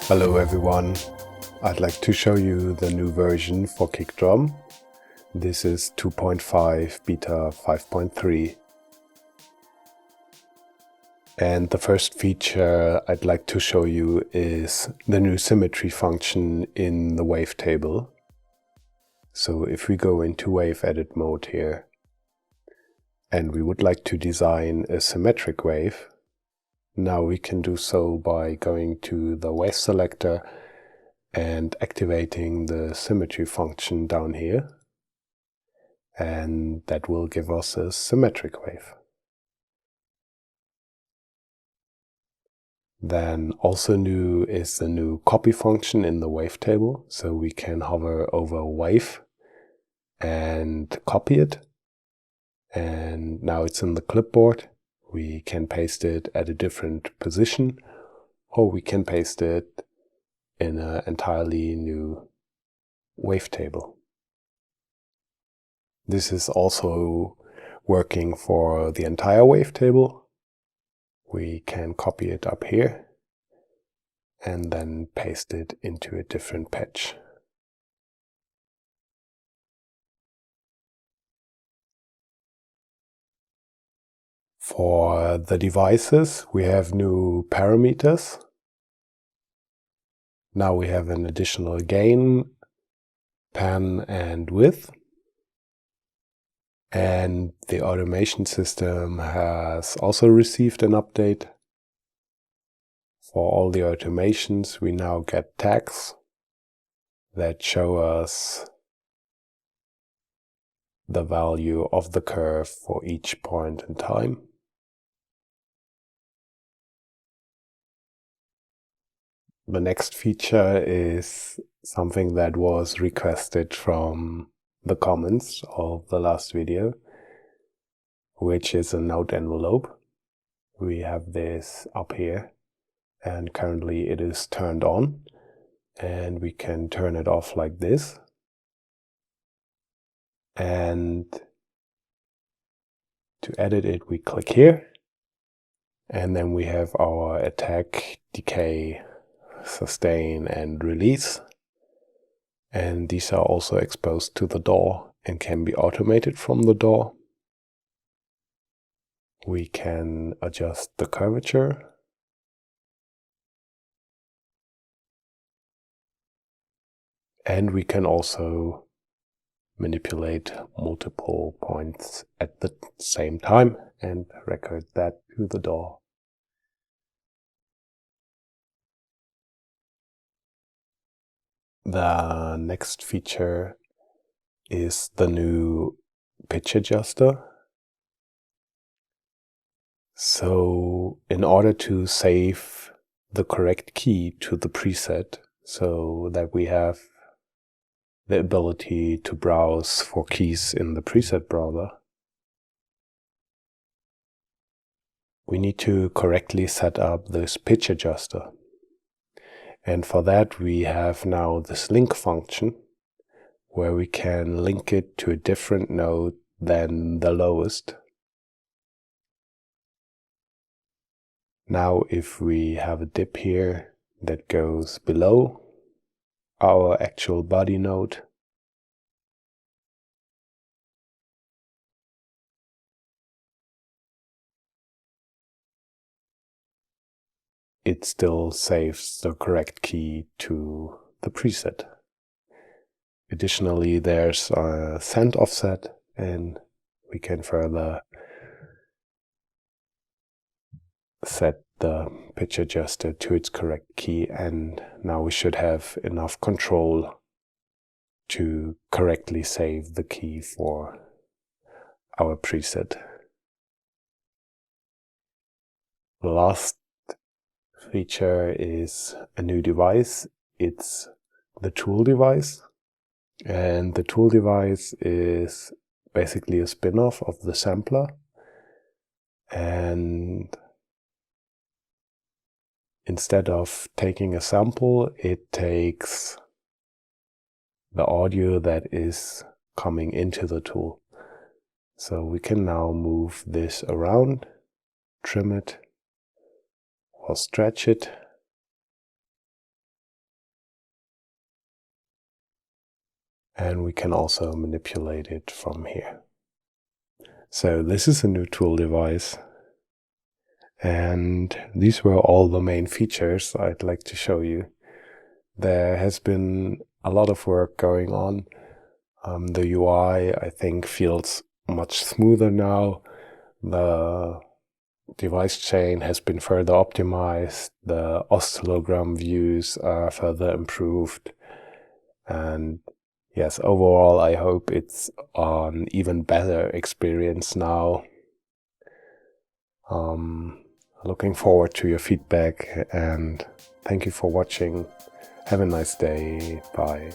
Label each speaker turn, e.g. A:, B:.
A: Hello everyone, I'd like to show you the new version for KickDrum. This is 2.5 beta 5.3. And the first feature I'd like to show you is the new Symmetry function in the wavetable. So if we go into wave edit mode here, and we would like to design a symmetric wave, now we can do so by going to the wave selector and activating the symmetry function down here, and that will give us a symmetric wave. Then also new is the new copy function in the wavetable, so we can hover over a wave and copy it, and now it's in the clipboard. We can paste it at a different position, or we can paste it in an entirely new wavetable. This is also working for the entire wavetable. We can copy it up here and then paste it into a different patch. For the devices, we have new parameters. Now we have an additional gain, pan, and width. And the automation system has also received an update. For all the automations, we now get tags that show us the value of the curve for each point in time. The next feature is something that was requested from the comments of the last video, which is a note envelope. We have this up here, and currently it is turned on, and we can turn it off like this. And to edit it, we click here, and then we have our attack, decay, sustain, and release. And these are also exposed to the DAW and can be automated from the DAW. We can adjust the curvature. And we can also manipulate multiple points at the same time and record that to the DAW. The next feature is the new pitch adjuster. So in order to save the correct key to the preset, so that we have the ability to browse for keys in the preset browser, we need to correctly set up this pitch adjuster. And for that, we have now this link function, where we can link it to a different note than the lowest. Now, if we have a dip here that goes below our actual body note, it still saves the correct key to the preset. Additionally, there's a send offset, and we can further set the pitch adjuster to its correct key, and now we should have enough control to correctly save the key for our preset. The last feature is a new device. It's the tool device, and the tool device is basically a spin-off of the sampler, and instead of taking a sample, it takes the audio that is coming into the tool. So we can now move this around, trim it, or stretch it, and we can also manipulate it from here. So this is a new tool device, and these were all the main features I'd like to show you. There has been a lot of work going on. The UI, I think, feels much smoother now. The device chain has been further optimized. The oscillogram views are further improved. And yes, overall, I hope it's an even better experience now. Looking forward to your feedback, and thank you for watching. Have a nice day. Bye.